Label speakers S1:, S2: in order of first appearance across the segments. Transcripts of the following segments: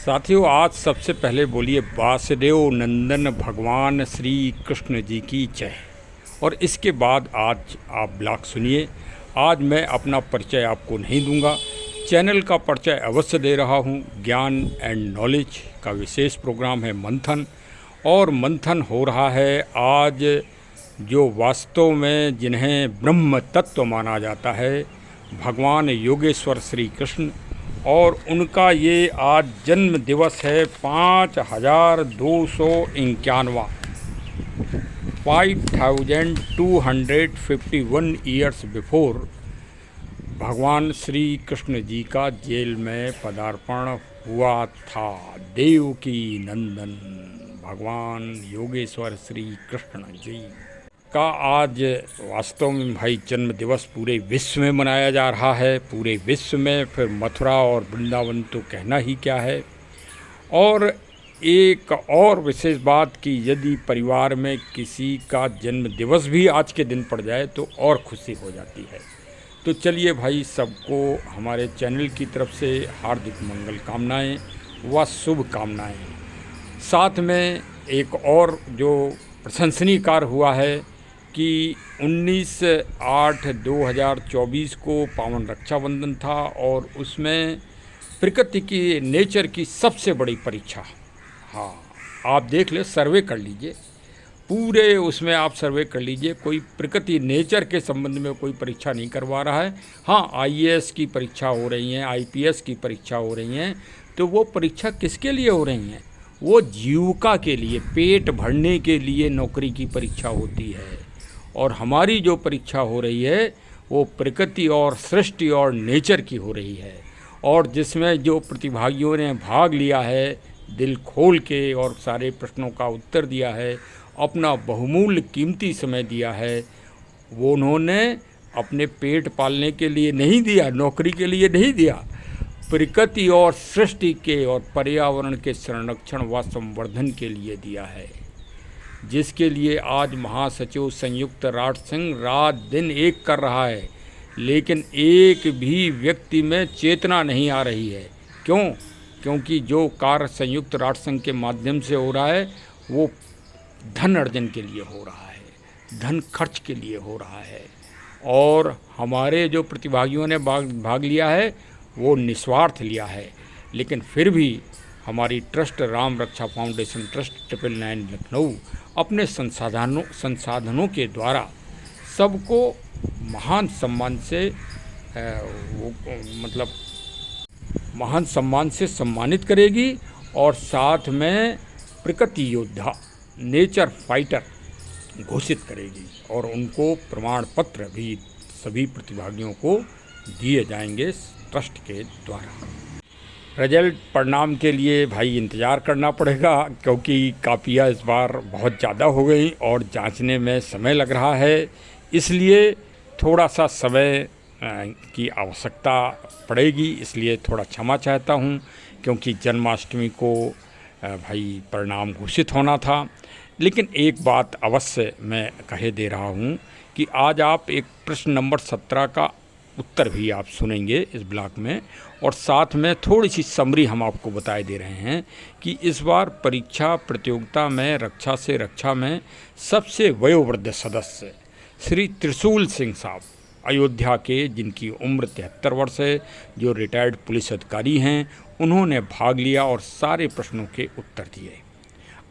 S1: साथियों, आज सबसे पहले बोलिए वासुदेव नंदन भगवान श्री कृष्ण जी की जय। और इसके बाद आज आप ब्लॉग सुनिए। आज मैं अपना परिचय आपको नहीं दूंगा, चैनल का परिचय अवश्य दे रहा हूं। ज्ञान एंड नॉलेज का विशेष प्रोग्राम है मंथन, और मंथन हो रहा है आज जो वास्तव में जिन्हें ब्रह्म तत्व माना जाता है, भगवान योगेश्वर श्री कृष्ण, और उनका ये आज जन्म दिवस है 5251वां 5251 ईयर्स बिफोर भगवान श्री कृष्ण जी का जेल में पदार्पण हुआ था। देवकी नंदन भगवान योगेश्वर श्री कृष्ण जी का आज वास्तव में भाई जन्म दिवस पूरे विश्व में मनाया जा रहा है। पूरे विश्व में, फिर मथुरा और वृंदावन तो कहना ही क्या है। और एक और विशेष बात कि यदि परिवार में किसी का जन्म दिवस भी आज के दिन पड़ जाए तो और खुशी हो जाती है। तो चलिए भाई, सबको हमारे चैनल की तरफ से हार्दिक मंगल कामनाएँ व शुभकामनाएँ। साथ में एक और जो प्रशंसनीय कार्य हुआ है कि 19/8/2024 को पावन रक्षाबंधन था, और उसमें प्रकृति की नेचर की सबसे बड़ी परीक्षा, हाँ आप देख ले, सर्वे कर लीजिए पूरे, उसमें आप सर्वे कर लीजिए। कोई प्रकृति नेचर के संबंध में कोई परीक्षा नहीं करवा रहा है। हाँ, IAS की परीक्षा हो रही हैं, IPS की परीक्षा हो रही हैं। तो वो परीक्षा किसके लिए हो रही हैं? वो जीविका के लिए, पेट भरने के लिए नौकरी की परीक्षा होती है। और हमारी जो परीक्षा हो रही है वो प्रकृति और सृष्टि और नेचर की हो रही है, और जिसमें जो प्रतिभागियों ने भाग लिया है दिल खोल के और सारे प्रश्नों का उत्तर दिया है, अपना बहुमूल्य कीमती समय दिया है, वो उन्होंने अपने पेट पालने के लिए नहीं दिया, नौकरी के लिए नहीं दिया, प्रकृति और सृष्टि के और पर्यावरण के संरक्षण व संवर्धन के लिए दिया है, जिसके लिए आज महासचिव संयुक्त राष्ट्र संघ रात दिन एक कर रहा है। लेकिन एक भी व्यक्ति में चेतना नहीं आ रही है। क्यों? क्योंकि जो कार्य संयुक्त राष्ट्र संघ के माध्यम से हो रहा है वो धन अर्जन के लिए हो रहा है, धन खर्च के लिए हो रहा है। और हमारे जो प्रतिभागियों ने भाग लिया है वो निस्वार्थ लिया है। लेकिन फिर भी हमारी ट्रस्ट राम रक्षा फाउंडेशन ट्रस्ट 999 लखनऊ अपने संसाधनों के द्वारा सबको महान सम्मान से सम्मानित करेगी, और साथ में प्रकृति योद्धा, नेचर फाइटर घोषित करेगी, और उनको प्रमाण पत्र भी सभी प्रतिभागियों को दिए जाएंगे ट्रस्ट के द्वारा। रिजल्ट परिणाम के लिए भाई इंतज़ार करना पड़ेगा, क्योंकि कापियाँ इस बार बहुत ज़्यादा हो गई और जांचने में समय लग रहा है। इसलिए थोड़ा सा समय की आवश्यकता पड़ेगी, इसलिए थोड़ा क्षमा चाहता हूँ, क्योंकि जन्माष्टमी को भाई परिणाम घोषित होना था। लेकिन एक बात अवश्य मैं कहे दे रहा हूँ कि आज आप एक प्रश्न नंबर 17 का उत्तर भी आप सुनेंगे इस ब्लॉग में, और साथ में थोड़ी सी समरी हम आपको बताए दे रहे हैं कि इस बार परीक्षा प्रतियोगिता में रक्षा से रक्षा में सबसे वयोवृद्ध सदस्य श्री त्रिशूल सिंह साहब, अयोध्या के, जिनकी उम्र 73 वर्ष है, जो रिटायर्ड पुलिस अधिकारी हैं, उन्होंने भाग लिया और सारे प्रश्नों के उत्तर दिए।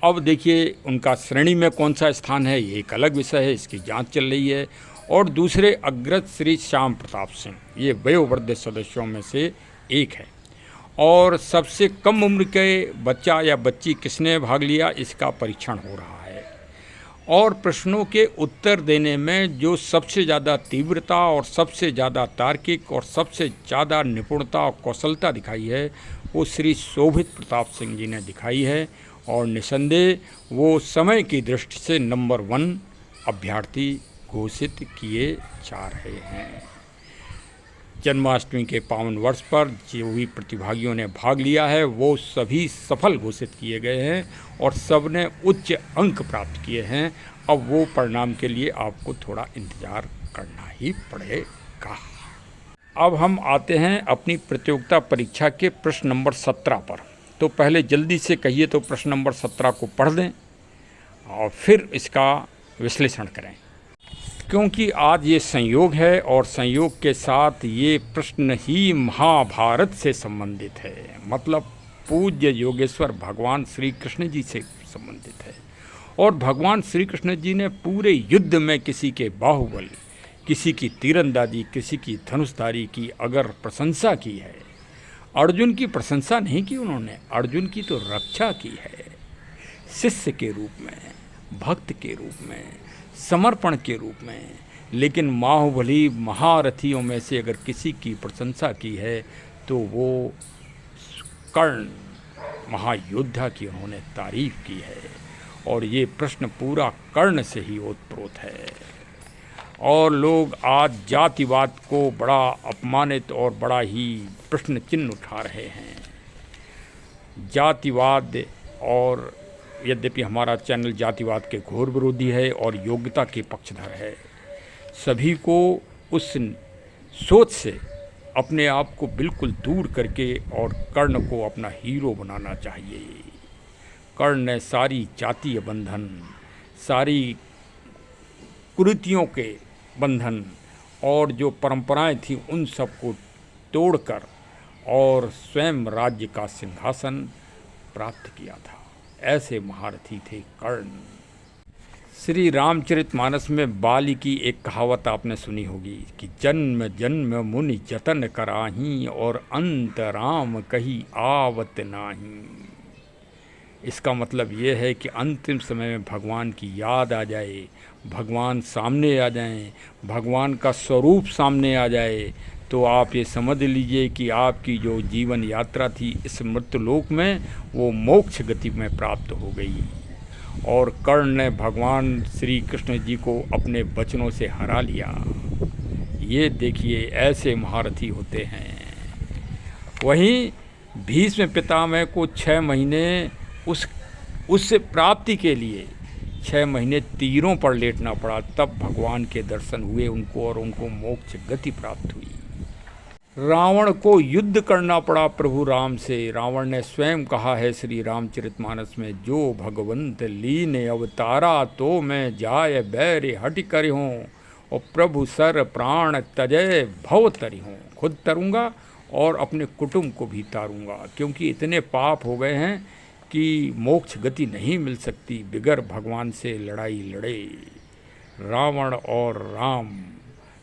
S1: अब देखिए उनका श्रेणी में कौन सा स्थान है, ये एक अलग विषय है, इसकी जांच चल रही है। और दूसरे अग्रज श्री श्याम प्रताप सिंह, ये वयोवृद्ध सदस्यों में से एक है। और सबसे कम उम्र के बच्चा या बच्ची किसने भाग लिया, इसका परीक्षण हो रहा है। और प्रश्नों के उत्तर देने में जो सबसे ज़्यादा तीव्रता और सबसे ज़्यादा तार्किक और सबसे ज़्यादा निपुणता और कौशलता दिखाई है वो श्री शोभित प्रताप सिंह जी ने दिखाई है, और निसंदेह वो समय की दृष्टि से नंबर 1 अभ्यर्थी घोषित किए जा रहे हैं। जन्माष्टमी के पावन वर्ष पर जो भी प्रतिभागियों ने भाग लिया है वो सभी सफल घोषित किए गए हैं, और सब ने उच्च अंक प्राप्त किए हैं। अब वो परिणाम के लिए आपको थोड़ा इंतज़ार करना ही पड़ेगा। अब हम आते हैं अपनी प्रतियोगिता परीक्षा के प्रश्न नंबर 17 पर। तो पहले जल्दी से कहिए तो प्रश्न नंबर 17 को पढ़ दें और फिर इसका विश्लेषण करें, क्योंकि आज ये संयोग है और संयोग के साथ ये प्रश्न ही महाभारत से संबंधित है, मतलब पूज्य योगेश्वर भगवान श्री कृष्ण जी से संबंधित है। और भगवान श्री कृष्ण जी ने पूरे युद्ध में किसी के बाहुबल, किसी की तीरंदाजी, किसी की धनुषधारी की अगर प्रशंसा की है, अर्जुन की प्रशंसा नहीं की उन्होंने, अर्जुन की तो रक्षा की है, शिष्य के रूप में, भक्त के रूप में, समर्पण के रूप में। लेकिन बाहुबली महारथियों में से अगर किसी की प्रशंसा की है तो वो कर्ण महायोद्धा की उन्होंने तारीफ की है। और ये प्रश्न पूरा कर्ण से ही ओतप्रोत है। और लोग आज जातिवाद को बड़ा अपमानित और बड़ा ही प्रश्न चिन्ह उठा रहे हैं। जातिवाद, और यद्यपि हमारा चैनल जातिवाद के घोर विरोधी है और योग्यता के पक्षधर है, सभी को उस सोच से अपने आप को बिल्कुल दूर करके और कर्ण को अपना हीरो बनाना चाहिए। कर्ण ने सारी जातीय बंधन, सारी कुरीतियों के बंधन और जो परंपराएं थी उन सब को तोड़कर और स्वयं राज्य का सिंहासन प्राप्त किया था। ऐसे महारथी थे कर्ण। श्री रामचरितमानस में बाली की एक कहावत आपने सुनी होगी कि जन्म जन्म मुनि जतन कराही और अंत राम कही आवत नाही। इसका मतलब ये है कि अंतिम समय में भगवान की याद आ जाए, भगवान सामने आ जाएं, भगवान का स्वरूप सामने आ जाए, तो आप ये समझ लीजिए कि आपकी जो जीवन यात्रा थी इस मृत्युलोक में वो मोक्ष गति में प्राप्त हो गई। और कर्ण ने भगवान श्री कृष्ण जी को अपने वचनों से हरा लिया। ये देखिए ऐसे महारथी होते हैं। वहीं भीष्म पितामह को 6 महीने उस प्राप्ति के लिए 6 महीने तीरों पर लेटना पड़ा, तब भगवान के दर्शन हुए उनको और उनको मोक्ष गति प्राप्त हुई। रावण को युद्ध करना पड़ा प्रभु राम से। रावण ने स्वयं कहा है श्री रामचरितमानस में, जो भगवंत लीन अवतारा तो मैं जाय बैर हट कर हूँ और प्रभु सर प्राण तजय भव तरी हूँ। खुद तरूँगा और अपने कुटुंब को भी तारूँगा, क्योंकि इतने पाप हो गए हैं कि मोक्ष गति नहीं मिल सकती बिगर भगवान से लड़ाई लड़े। रावण और राम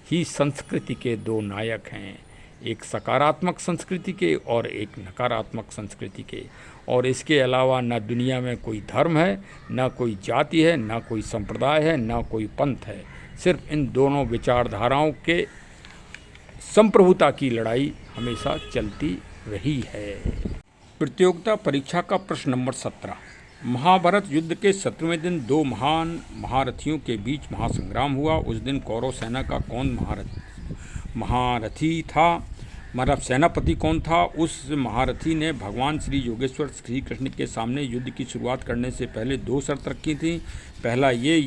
S1: ही संस्कृति के 2 नायक हैं, एक सकारात्मक संस्कृति के और एक नकारात्मक संस्कृति के। और इसके अलावा न दुनिया में कोई धर्म है, न कोई जाति है, न कोई संप्रदाय है, न कोई पंथ है। सिर्फ इन दोनों विचारधाराओं के संप्रभुता की लड़ाई हमेशा चलती रही है। प्रतियोगिता परीक्षा का प्रश्न नंबर 17। महाभारत युद्ध के 17वें दिन 2 महान महारथियों के बीच महासंग्राम हुआ। उस दिन कौरव सेना का कौन महारथी था, मतलब सेनापति कौन था? उस महारथी ने भगवान श्री योगेश्वर श्री कृष्ण के सामने युद्ध की शुरुआत करने से पहले 2 शर्त रखी थी। पहला ये,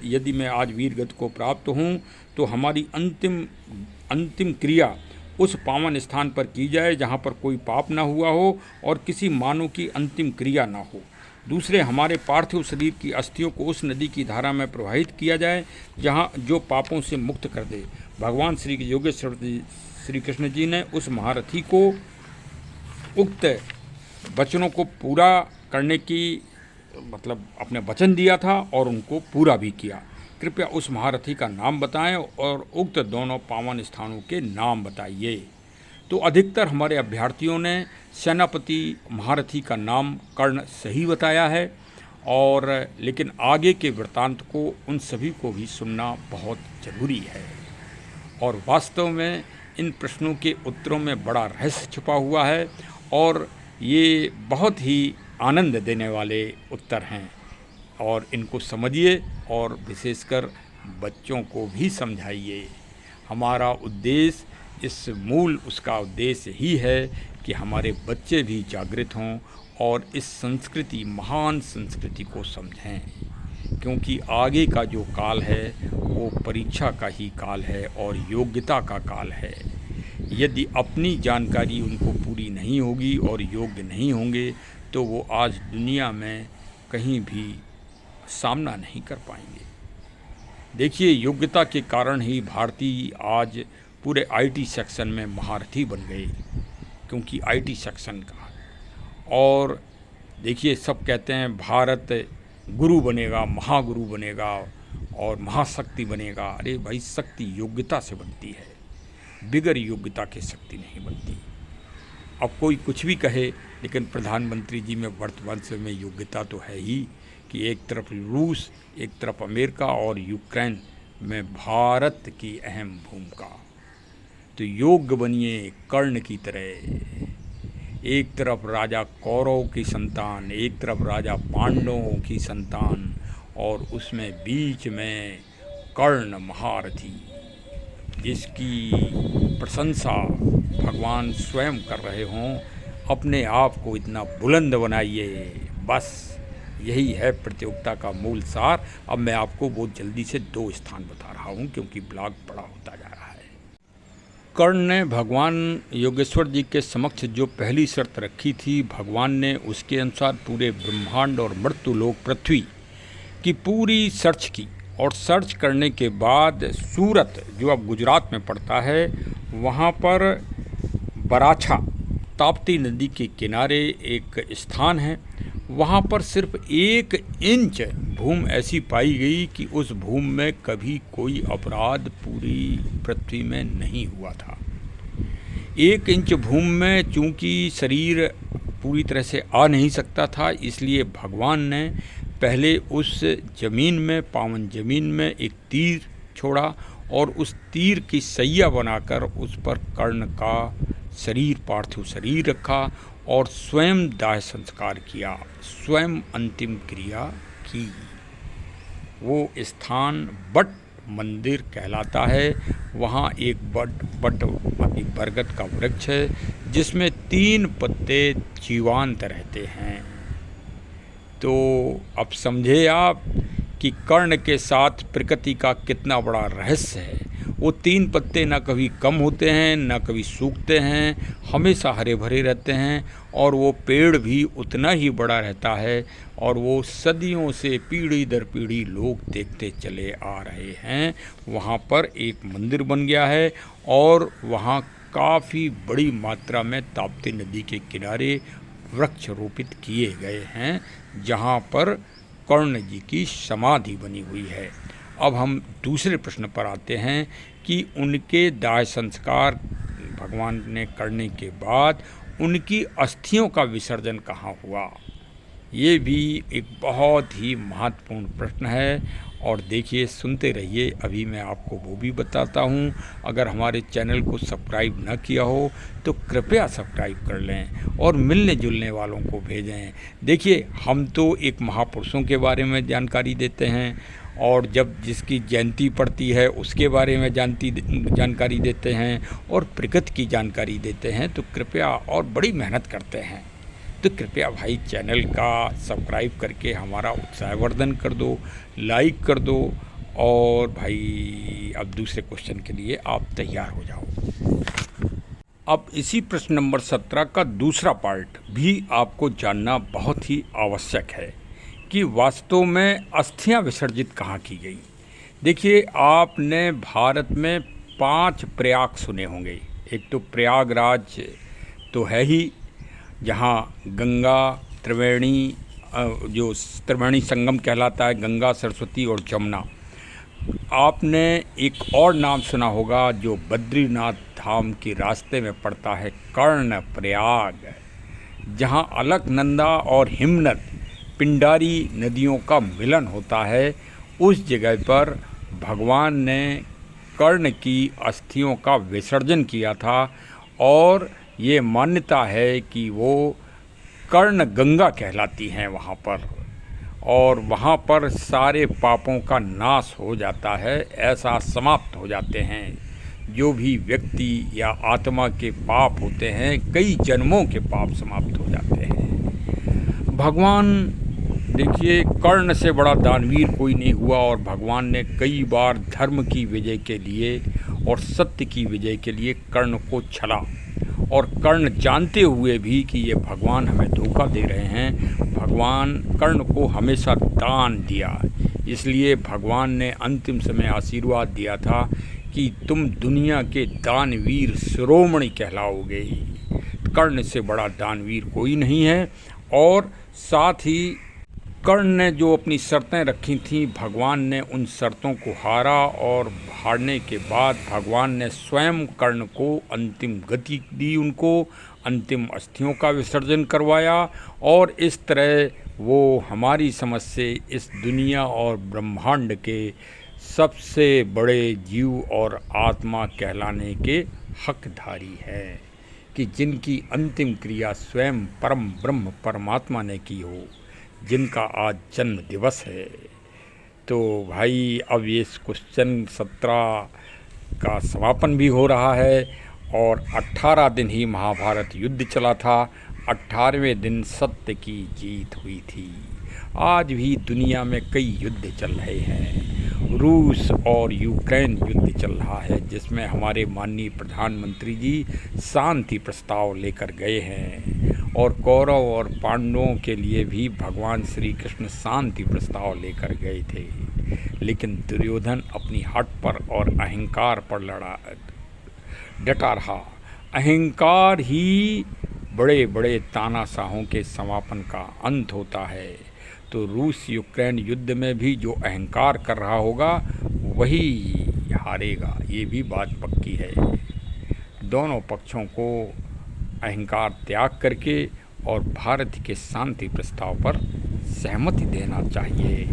S1: यदि मैं आज वीर गति को प्राप्त हूँ तो हमारी अंतिम क्रिया उस पावन स्थान पर की जाए जहाँ पर कोई पाप ना हुआ हो और किसी मानव की अंतिम क्रिया ना हो। दूसरे, हमारे पार्थिव शरीर की अस्थियों को उस नदी की धारा में प्रवाहित किया जाए जहाँ जो पापों से मुक्त कर दे। भगवान श्री योगेश्वर श्री कृष्ण जी ने उस महारथी को उक्त वचनों को पूरा करने की मतलब अपने वचन दिया था और उनको पूरा भी किया। कृपया उस महारथी का नाम बताएं और उक्त दोनों पावन स्थानों के नाम बताइए। तो अधिकतर हमारे अभ्यर्थियों ने सेनापति महारथी का नाम कर्ण सही बताया है, और लेकिन आगे के वृत्तांत को उन सभी को भी सुनना बहुत ज़रूरी है। और वास्तव में इन प्रश्नों के उत्तरों में बड़ा रहस्य छुपा हुआ है और ये बहुत ही आनंद देने वाले उत्तर हैं, और इनको समझिए और विशेषकर बच्चों को भी समझाइए। हमारा उद्देश्य उसका उद्देश्य ही है कि हमारे बच्चे भी जागृत हों और इस संस्कृति, महान संस्कृति को समझें, क्योंकि आगे का जो काल है वो परीक्षा का ही काल है और योग्यता का काल है। यदि अपनी जानकारी उनको पूरी नहीं होगी और योग्य नहीं होंगे तो वो आज दुनिया में कहीं भी सामना नहीं कर पाएंगे। देखिए, योग्यता के कारण ही भारतीय आज पूरे आईटी सेक्शन में महारथी बन गए, क्योंकि आईटी सेक्शन का। और देखिए, सब कहते हैं भारत गुरु बनेगा, महागुरु बनेगा और महाशक्ति बनेगा। अरे भाई, शक्ति योग्यता से बनती है, बिगर योग्यता के शक्ति नहीं बनती। अब कोई कुछ भी कहे, लेकिन प्रधानमंत्री जी में वर्तमान समय में योग्यता तो है ही कि एक तरफ रूस, एक तरफ अमेरिका और यूक्रेन में भारत की अहम भूमिका। तो योग्य बनिए कर्ण की तरह। एक तरफ राजा कौरव की संतान, एक तरफ राजा पांडवों की संतान, और उसमें बीच में कर्ण महारथी, जिसकी प्रशंसा भगवान स्वयं कर रहे हों। अपने आप को इतना बुलंद बनाइए, बस यही है प्रतियोगिता का मूल सार। अब मैं आपको बहुत जल्दी से 2 स्थान बता रहा हूँ, क्योंकि ब्लॉग बड़ा होता जा रहा है। कर्ण ने भगवान योगेश्वर जी के समक्ष जो पहली शर्त रखी थी, भगवान ने उसके अनुसार पूरे ब्रह्मांड और मृत्युलोक पृथ्वी की पूरी सर्च की। और सर्च करने के बाद सूरत, जो अब गुजरात में पड़ता है, वहाँ पर बराछा, ताप्ती नदी के किनारे एक स्थान है। वहाँ पर सिर्फ 1 इंच भूमि ऐसी पाई गई कि उस भूमि में कभी कोई अपराध पूरी पृथ्वी में नहीं हुआ था। 1 इंच भूमि में चूँकि शरीर पूरी तरह से आ नहीं सकता था, इसलिए भगवान ने पहले उस ज़मीन में, पावन ज़मीन में एक तीर छोड़ा और उस तीर की सैया बनाकर उस पर कर्ण का शरीर, पार्थिव शरीर रखा और स्वयं दाह संस्कार किया, स्वयं अंतिम क्रिया की। वो स्थान बट मंदिर कहलाता है। वहाँ एक बरगद का वृक्ष है, जिसमें 3 पत्ते जीवांत रहते हैं। तो अब समझे आप कि कर्ण के साथ प्रकृति का कितना बड़ा रहस्य है। वो 3 पत्ते ना कभी कम होते हैं, ना कभी सूखते हैं, हमेशा हरे भरे रहते हैं। और वो पेड़ भी उतना ही बड़ा रहता है, और वो सदियों से पीढ़ी दर पीढ़ी लोग देखते चले आ रहे हैं। वहाँ पर एक मंदिर बन गया है, और वहाँ काफ़ी बड़ी मात्रा में ताप्ती नदी के किनारे वृक्ष रोपित किए गए हैं, जहाँ पर कर्ण जी की समाधि बनी हुई है। अब हम दूसरे प्रश्न पर आते हैं कि उनके दाह संस्कार भगवान ने करने के बाद उनकी अस्थियों का विसर्जन कहाँ हुआ। ये भी एक बहुत ही महत्वपूर्ण प्रश्न है। और देखिए, सुनते रहिए, अभी मैं आपको वो भी बताता हूँ। अगर हमारे चैनल को सब्सक्राइब न किया हो तो कृपया सब्सक्राइब कर लें और मिलने जुलने वालों को भेजें। देखिए, हम तो एक महापुरुषों के बारे में जानकारी देते हैं, और जब जिसकी जयंती पड़ती है उसके बारे में जानकारी देते हैं, और प्रकृति की जानकारी देते हैं। तो कृपया, और बड़ी मेहनत करते हैं, तो कृपया भाई चैनल का सब्सक्राइब करके हमारा उत्साहवर्धन कर दो, लाइक कर दो। और भाई अब दूसरे क्वेश्चन के लिए आप तैयार हो जाओ। अब इसी प्रश्न नंबर 17 का दूसरा पार्ट भी आपको जानना बहुत ही आवश्यक है कि वास्तव में अस्थियां विसर्जित कहाँ की गई। देखिए, आपने भारत में 5 प्रयाग सुने होंगे। एक तो प्रयागराज तो है ही, जहाँ गंगा त्रिवेणी, जो त्रिवेणी संगम कहलाता है, गंगा, सरस्वती और जमुना। आपने एक और नाम सुना होगा जो बद्रीनाथ धाम के रास्ते में पड़ता है, कर्ण प्रयाग, जहाँ अलकनंदा और हिमनद, पिंडारी नदियों का मिलन होता है। उस जगह पर भगवान ने कर्ण की अस्थियों का विसर्जन किया था, और ये मान्यता है कि वो कर्ण गंगा कहलाती हैं वहाँ पर, और वहाँ पर सारे पापों का नाश हो जाता है, ऐसा समाप्त हो जाते हैं। जो भी व्यक्ति या आत्मा के पाप होते हैं, कई जन्मों के पाप समाप्त हो जाते हैं। भगवान, देखिए, कर्ण से बड़ा दानवीर कोई नहीं हुआ, और भगवान ने कई बार धर्म की विजय के लिए और सत्य की विजय के लिए कर्ण को छला, और कर्ण जानते हुए भी कि ये भगवान हमें धोखा दे रहे हैं, भगवान कर्ण को हमेशा दान दिया। इसलिए भगवान ने अंतिम समय आशीर्वाद दिया था कि तुम दुनिया के दानवीर शिरोमणि कहलाओगे। कर्ण से बड़ा दानवीर कोई नहीं है। और साथ ही कर्ण ने जो अपनी शर्तें रखी थीं, भगवान ने उन शर्तों को हारा, और हारने के बाद भगवान ने स्वयं कर्ण को अंतिम गति दी, उनको अंतिम अस्थियों का विसर्जन करवाया। और इस तरह वो हमारी समझ से इस दुनिया और ब्रह्मांड के सबसे बड़े जीव और आत्मा कहलाने के हकधारी है, कि जिनकी अंतिम क्रिया स्वयं परम ब्रह्म परमात्मा ने की हो, जिनका आज जन्म दिवस है। तो भाई अब ये क्वेश्चन 17 का समापन भी हो रहा है, और 18 दिन ही महाभारत युद्ध चला था। 18वें दिन सत्य की जीत हुई थी। आज भी दुनिया में कई युद्ध चल रहे हैं। रूस और यूक्रेन युद्ध चल रहा है, जिसमें हमारे माननीय प्रधानमंत्री जी शांति प्रस्ताव लेकर गए हैं, और कौरव और पांडवों के लिए भी भगवान श्री कृष्ण शांति प्रस्ताव लेकर गए थे। लेकिन दुर्योधन अपनी हट पर और अहंकार पर डटा रहा। अहंकार ही बड़े बड़े तानाशाहों के समापन का अंत होता है। तो रूस यूक्रेन युद्ध में भी जो अहंकार कर रहा होगा वही हारेगा, ये भी बात पक्की है। दोनों पक्षों को अहंकार त्याग करके और भारत के शांति प्रस्ताव पर सहमति देना चाहिए।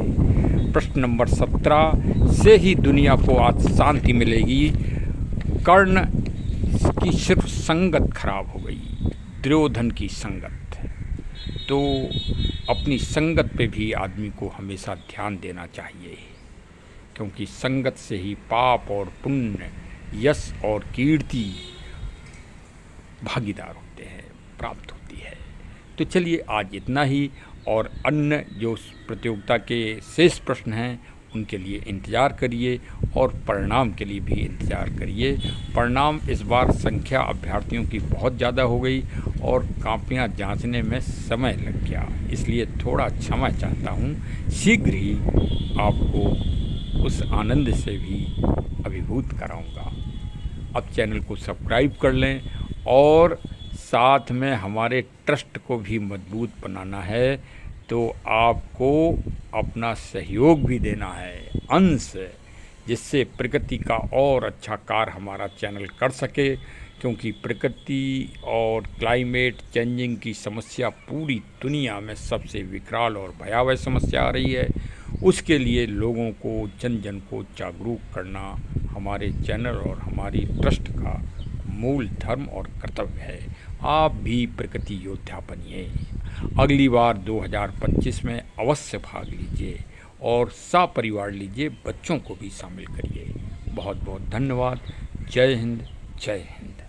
S1: प्रश्न नंबर 17 से ही दुनिया को आज शांति मिलेगी। कर्ण की सिर्फ संगत खराब हो गई, दुर्योधन की संगत। तो अपनी संगत पे भी आदमी को हमेशा ध्यान देना चाहिए, क्योंकि संगत से ही पाप और पुण्य, यश और कीर्ति भागीदार होते हैं, प्राप्त होती है। तो चलिए आज इतना ही, और अन्य जो प्रतियोगिता के शेष प्रश्न हैं उनके लिए इंतज़ार करिए, और परिणाम के लिए भी इंतज़ार करिए। परिणाम इस बार संख्या अभ्यर्थियों की बहुत ज़्यादा हो गई, और कापियाँ जांचने में समय लग गया, इसलिए थोड़ा क्षमा चाहता हूँ। शीघ्र ही आपको उस आनंद से भी अभिभूत कराऊँगा। अब चैनल को सब्सक्राइब कर लें, और साथ में हमारे ट्रस्ट को भी मजबूत बनाना है, तो आपको अपना सहयोग भी देना है, अंश, जिससे प्रकृति का और अच्छा कार्य हमारा चैनल कर सके। क्योंकि प्रकृति और क्लाइमेट चेंजिंग की समस्या पूरी दुनिया में सबसे विकराल और भयावह समस्या आ रही है। उसके लिए लोगों को, जन जन को जागरूक करना हमारे चैनल और हमारी ट्रस्ट का मूल धर्म और कर्तव्य है। आप भी प्रकृति योद्धा बनिए। अगली बार 2025 में अवश्य भाग लीजिए, और सपरिवार लीजिए, बच्चों को भी शामिल करिए। बहुत बहुत धन्यवाद। जय हिंद, जय हिंद।